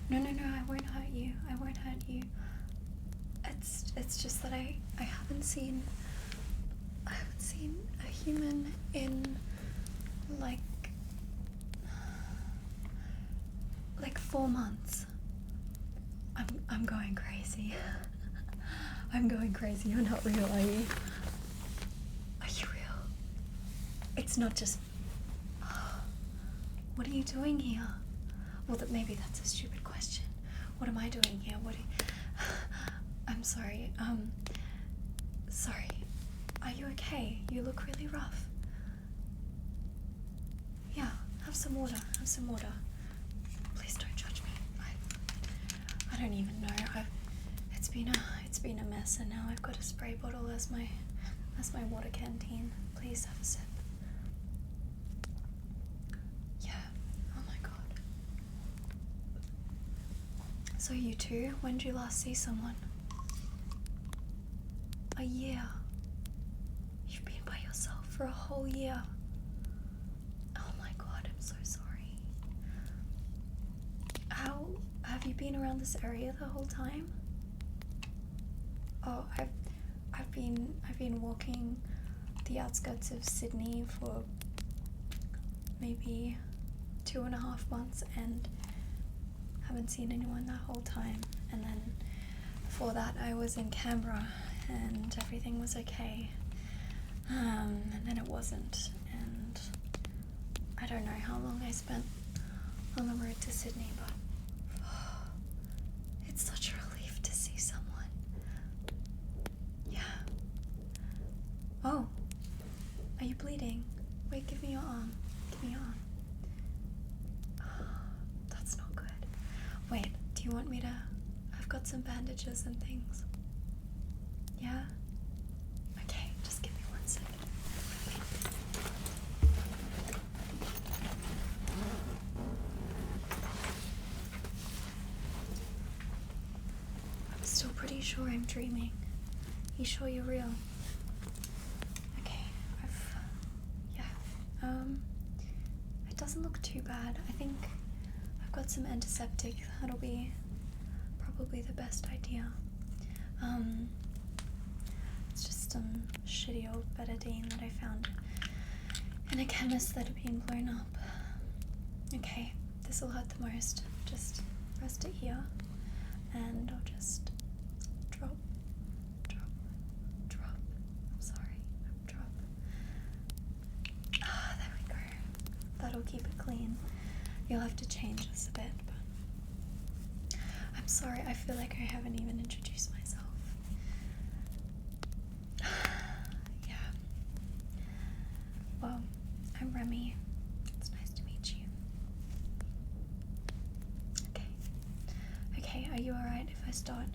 No, I won't hurt you. I won't hurt you. It's just that I haven't seen a human in like 4 months. I'm going crazy. I'm going crazy. You're not real, are you? Are you real? It's not just. What are you doing here? Well, maybe that's a stupid question. What am I doing here? I'm sorry. Sorry. Are you okay? You look really rough. Yeah, have some water. Have some water. Please don't judge me. I don't even know. It's been a mess, and now I've got a spray bottle as my water canteen. Please have a sip. Yeah. Oh my god. So you two, when did you last see someone? A year. You've been by yourself for a whole year. Oh my god, I'm so sorry. How have you been around this area the whole time? Oh, I've been walking the outskirts of Sydney for maybe 2.5 months and haven't seen anyone that whole time. And then before that I was in Canberra and everything was okay. And then it wasn't, and I don't know how long I spent on the road to Sydney, but it's such a relief to see someone. Yeah. Oh, are you bleeding? Wait, give me your arm. Give me your arm. That's not good. Wait, do you want me to? I've got some bandages and things. Yeah? Okay, just give me 1 second. I'm still pretty sure I'm dreaming. You sure you're real? Okay, it doesn't look too bad. I think I've got some antiseptic. That'll be probably the best idea. It's just some shitty old betadine that I found in a chemist that had been blown up. Okay, this will hurt the most. Just rest it here, and I'll just drop. I'm sorry, drop. There we go. That'll keep it clean. You'll have to change this a bit, but I'm sorry, I feel like I haven't even introduced myself. Yeah. Well, I'm Remy. It's nice to meet you. Okay, are you alright if I start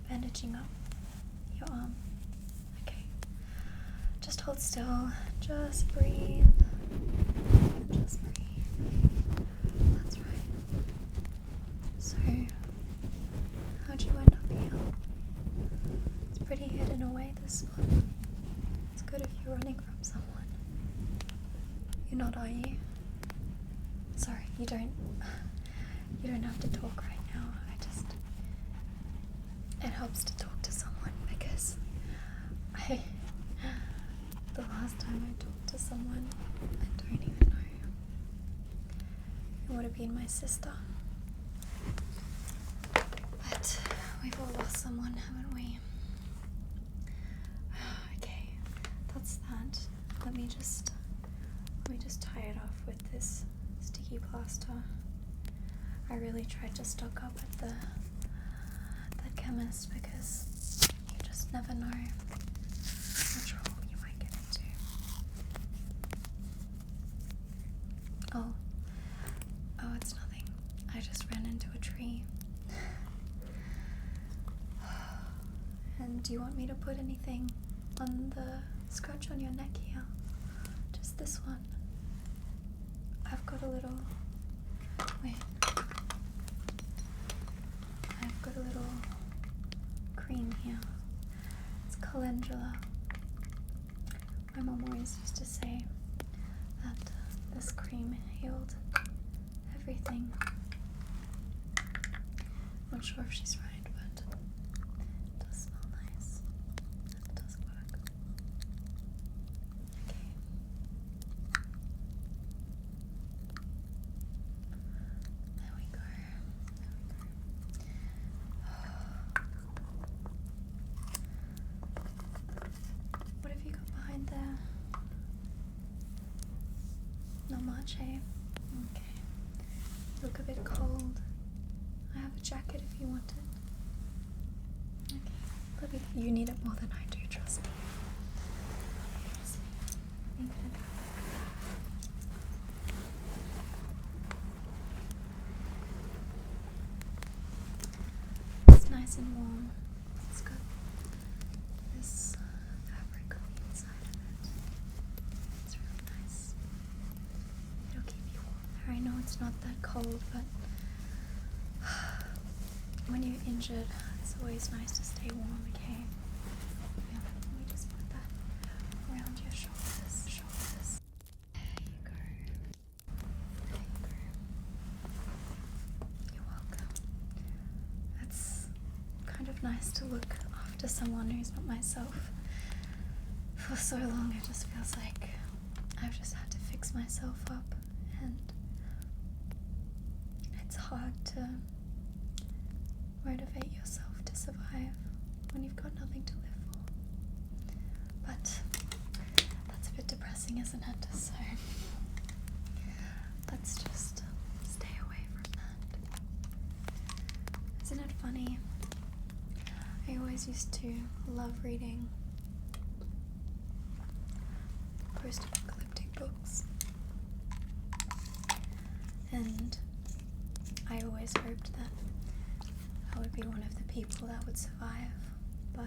bandaging up your arm? Okay. Just hold still. Just breathe. Just breathe. That's right. So, how'd you end up here? It's pretty hidden away, this spot. It's good if you're running from someone. You're not, are you? Sorry, you don't have to talk right now. It helps to talk to someone because the last time I talked to someone, I don't even know. It would have been my sister. But we've all lost someone, haven't we? Okay, that's that. Let me just tie it off with this sticky plaster. I really tried to stock up at that chemist because you just never know what trouble you might get into. Oh, it's nothing. I just ran into a tree. And do you want me to put anything on the scratch on your neck here? Just this one. I've got a little. Wait. I've got a little cream here. It's calendula. My mom always used to say that this cream healed everything. Not sure if she's right, but it does smell nice. It does work. Okay. There we go. What have you got behind there? Not much, eh? Okay. You look a bit cold. I have a jacket if you want it. Okay. You need it more than I do, trust me. It's nice and warm. It's got this fabric on the inside of it. It's really nice. It'll keep you warm. I know it's not that cold, but when you're injured, it's always nice to stay warm, okay? Yeah, let me just put that around your shoulders. There you go. There you go. You're welcome. It's kind of nice to look after someone who's not myself. For so long, it just feels like I've just had to fix myself up, and it's hard to motivate yourself to survive when you've got nothing to live for. But that's a bit depressing, isn't it? So let's just stay away from that. Isn't it funny? I always used to love reading post-apocalyptic books, and I always hoped that I would be one of the people that would survive, but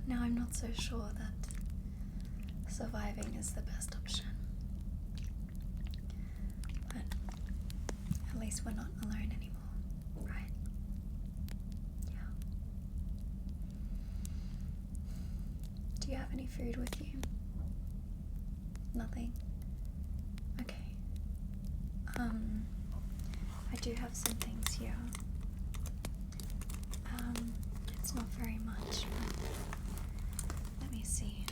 now I'm not so sure that surviving is the best option. But at least we're not alone anymore, right? Yeah. Do you have any food with you? Nothing? Okay. I do have some things here. It's not very much, but let me see.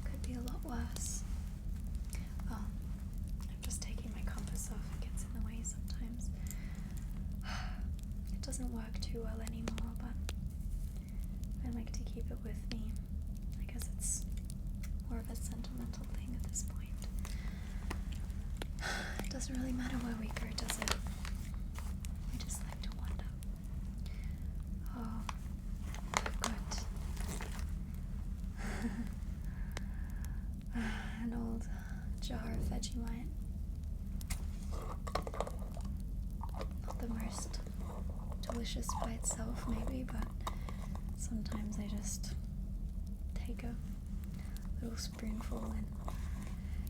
Could be a lot worse. Oh, I'm just taking my compass off. It gets in the way sometimes. It doesn't work too well anymore, but I like to keep it with me. I guess it's more of a sentimental thing at this point. It doesn't really matter where we go, does it? We just like to wander. Oh, I've got an old jar of Vegemite. Not the most delicious by itself, maybe, but sometimes I just take a little spoonful and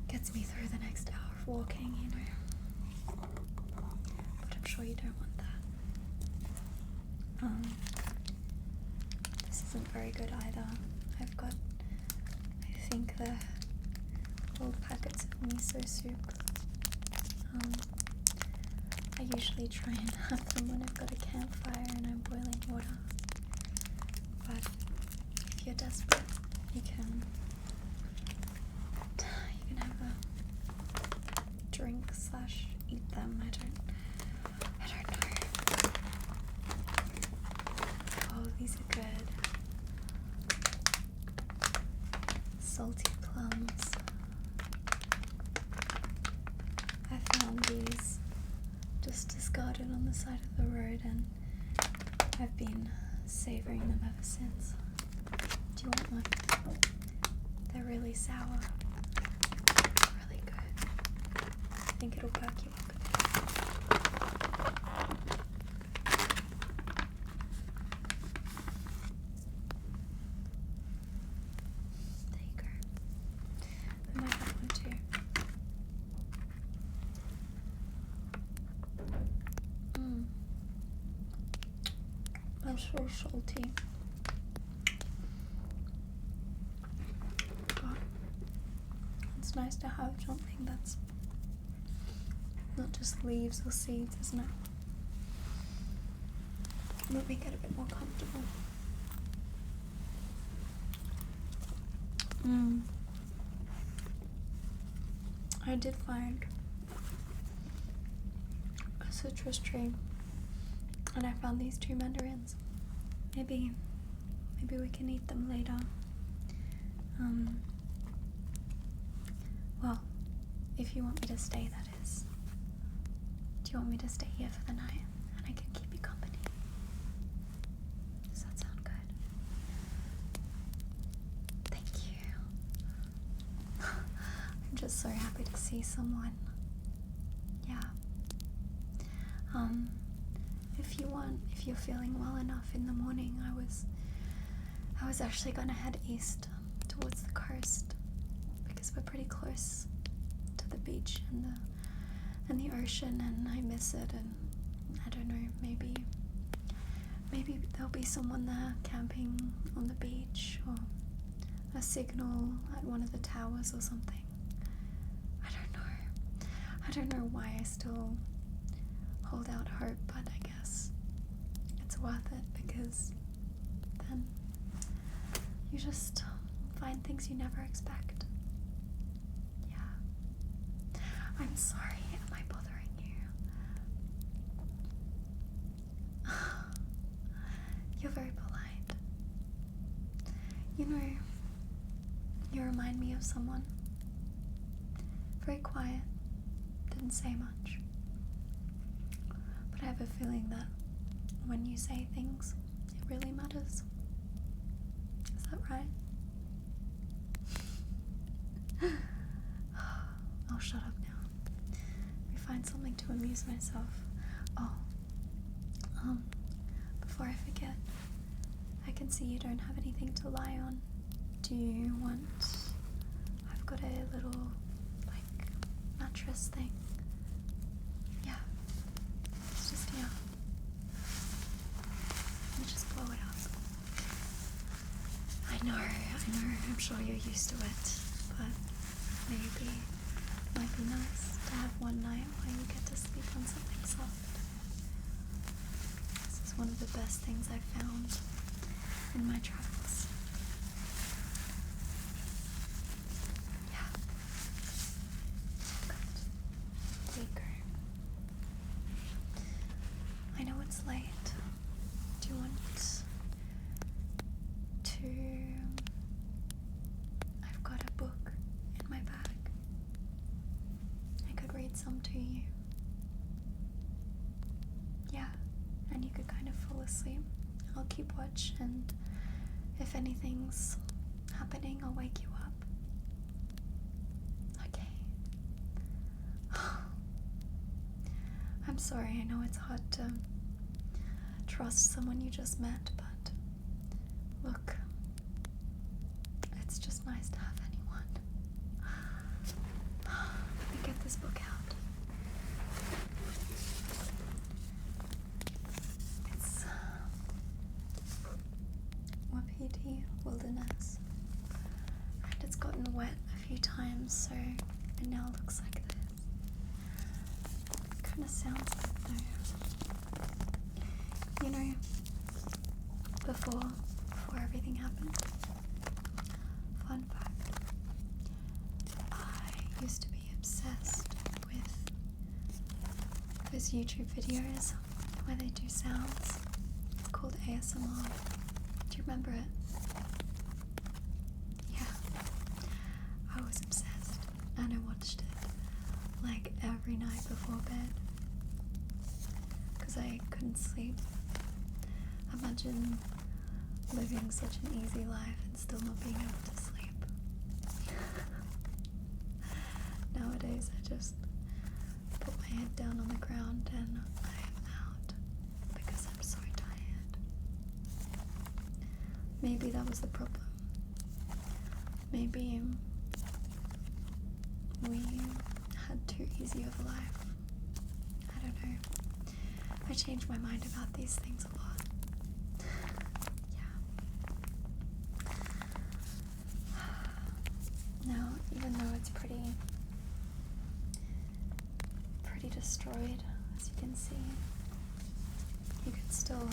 gets me through the next hour of walking, you know. But I'm sure you don't want that. This isn't very good either. I've got, I think, the old packets of miso soup. I usually try and have them when I've got a campfire and I'm boiling water. But if you're desperate, you can have a drink / eat them. I don't know. Oh, these are good. Salty plums. I found these just discarded on the side of the road, and I've been savoring them ever since. Do you want one? They're really sour. Really good. I think it'll perk you up a bit. There you go. I might have one too. That's so salty. But it's nice to have something that's not just leaves or seeds, isn't it? Let me get a bit more comfortable. I did find a citrus tree, and I found these 2 mandarins. Maybe we can eat them later. Well, if you want me to stay, that is. Do you want me to stay here for the night, and I can keep you company? Does that sound good? Thank you. I'm just so happy to see someone. Yeah. If you're feeling well enough in the morning, I was actually gonna head east towards the coast because we're pretty close to the beach and the ocean, and I miss it, and I don't know, maybe there'll be someone there camping on the beach, or a signal at one of the towers or something. I don't know why I still hold out hope, but I guess it's worth it, because then you just find things you never expect. Yeah. I'm sorry, am I bothering you? You're very polite. You know, you remind me of someone. Very quiet, didn't say much. But I have a feeling that when you say things, it really matters. Is that right? I'll shut up now. Let me find something to amuse myself. Oh, before I forget, I can see you don't have anything to lie on. Do you want... I've got a little, mattress thing. Yeah. It's just here. Let me just blow it up. I know, I'm sure you're used to it, but maybe it might be nice to have one night where you get to sleep on something soft. This is one of the best things I've found in my travels. Yeah. Good. Here you go. I know it's late. Do you want to... I've got a book in my bag. I could read some to you. Yeah, and you could kind of fall asleep. I'll keep watch, and if anything's happening, I'll wake you up. Okay. I'm sorry, I know it's hard to trust someone you just met, but look, it's just nice to have anyone. Let me get this book out. It's Wapiti Wilderness, and it's gotten wet a few times, so it now looks like this. It kind of sounds good though. You know, before everything happened, fun fact, I used to be obsessed with those YouTube videos where they do sounds. It's called ASMR. Do you remember it? Yeah. I was obsessed, and I watched it every night before bed because I couldn't sleep. Imagine living such an easy life and still not being able to sleep. Nowadays I just put my head down on the ground and I am out because I'm so tired. Maybe that was the problem. Maybe we had too easy of a life. I don't know. I change my mind about these things a lot. Now, even though it's pretty destroyed, as you can see, you can still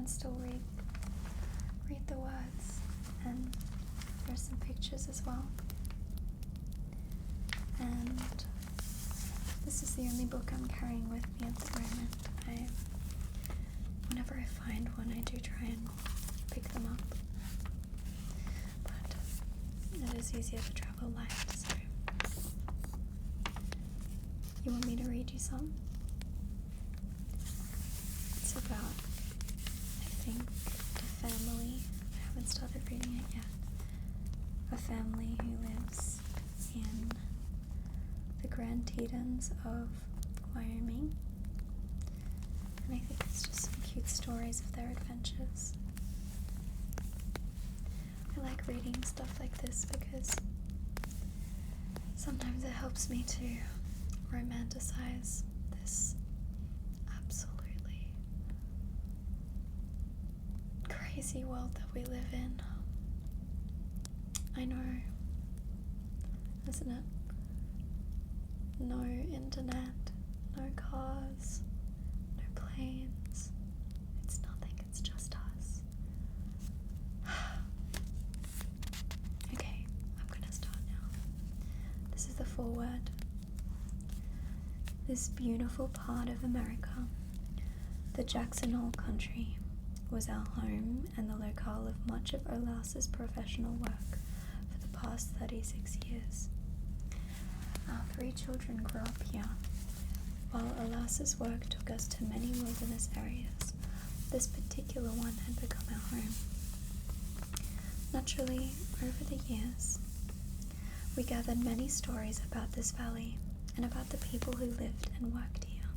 can still read the words, and there's some pictures as well. And this is the only book I'm carrying with me at the moment. Whenever I find one, I do try and pick them up, but it is easier to travel light, so you want me to read you some? It's about, I think, a family. I haven't started reading it yet. A family who lives in the Grand Tetons of Wyoming. And I think it's just some cute stories of their adventures. I like reading stuff like this because sometimes it helps me to romanticize this absolutely crazy world that we live in. I know, isn't it? No internet, no cars, no planes. It's nothing, it's just us. Okay, I'm gonna start now. This is the foreword. This beautiful part of America, the Jackson Hole country, was our home and the locale of much of Olaus's professional work for the past 36 years. Our 3 children grew up here. While Olaus's work took us to many wilderness areas, this particular one had become our home. Naturally, over the years, we gathered many stories about this valley and about the people who lived and worked here.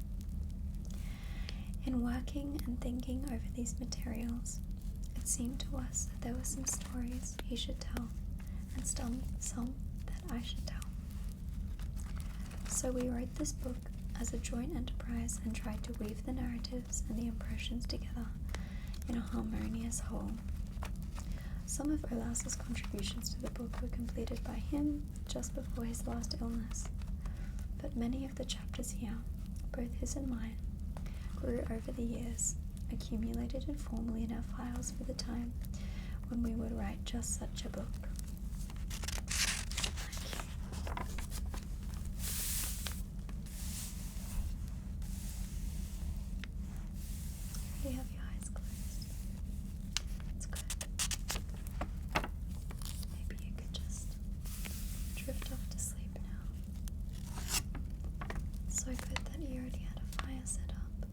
In working and thinking over these materials, it seemed to us that there were some stories he should tell, and some that I should tell. So we wrote this book as a joint enterprise and tried to weave the narratives and the impressions together in a harmonious whole. Some of Olaus's contributions to the book were completed by him just before his last illness, but many of the chapters here, both his and mine, grew over the years, accumulated informally in our files for the time when we would write just such a book. You have your eyes closed. It's good. Maybe you could just drift off to sleep now. It's so good that you already had a fire set up.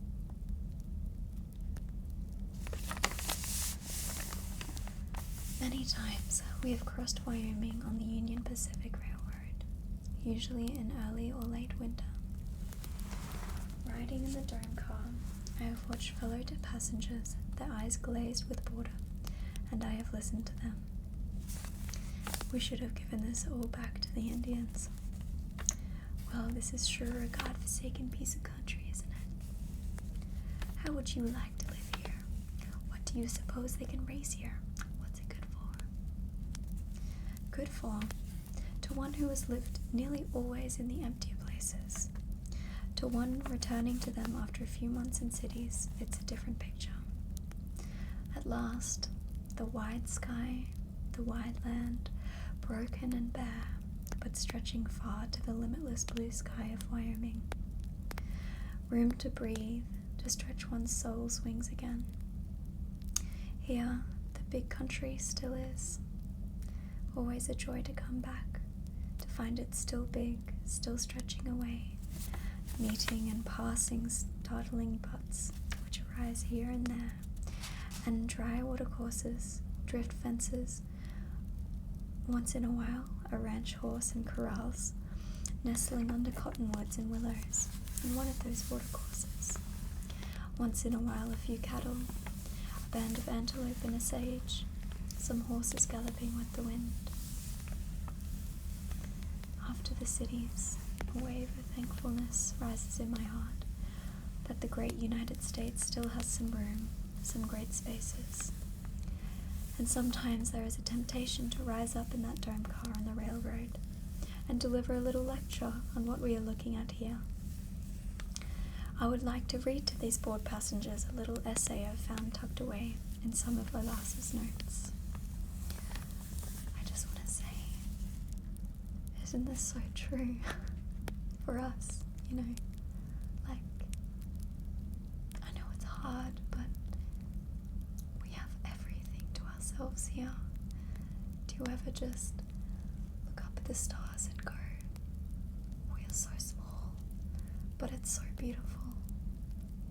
Many times we have crossed Wyoming on the Union Pacific Railroad, usually in early or late winter. Riding in the dome car, I have watched fellow passengers, their eyes glazed with boredom, and I have listened to them. We should have given this all back to the Indians. Well, this is sure a God-forsaken piece of country, isn't it? How would you like to live here? What do you suppose they can raise here? What's it good for? Good for? To one who has lived nearly always in the emptier places. To one returning to them after a few months in cities, it's a different picture. At last, the wide sky, the wide land, broken and bare, but stretching far to the limitless blue sky of Wyoming. Room to breathe, to stretch one's soul's wings again. Here, the big country still is. Always a joy to come back, to find it still big, still stretching away, meeting and passing startling butts which arise here and there, and dry watercourses, drift fences, once in a while a ranch horse and corrals nestling under cottonwoods and willows in one of those watercourses. Once in a while a few cattle, a band of antelope and a sage, some horses galloping with the wind. After the cities, a wave of thankfulness rises in my heart that the great United States still has some room, some great spaces. And sometimes there is a temptation to rise up in that dome car on the railroad and deliver a little lecture on what we are looking at here. I would like to read to these bored passengers a little essay I've found tucked away in some of Lolas's notes. I just want to say, isn't this so true for us, you know? Like, I know it's hard, but we have everything to ourselves here. Do you ever just look up at the stars and go, we are so small, but it's so beautiful,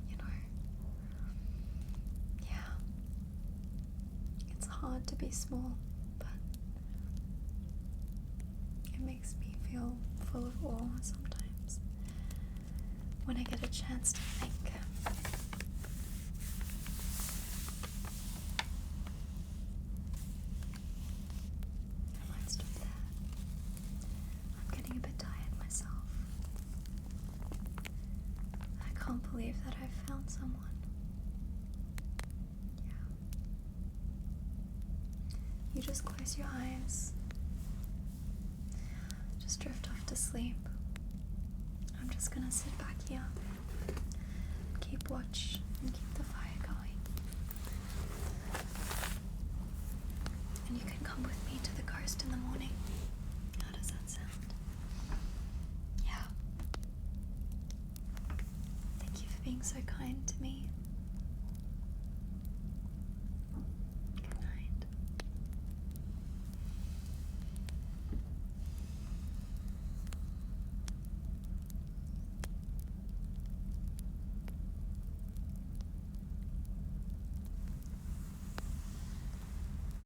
you know? Yeah. It's hard to be small, but it makes me feel full of awe sometimes when I get a chance to think. I might stop there. I'm getting a bit tired myself. I can't believe that I found someone. Yeah. You just close your eyes. Just drift off to sleep. I'm just gonna sit back here, keep watch, and keep the fire going. And you can come with me to the coast in the morning. How does that sound? Yeah. Thank you for being so kind to me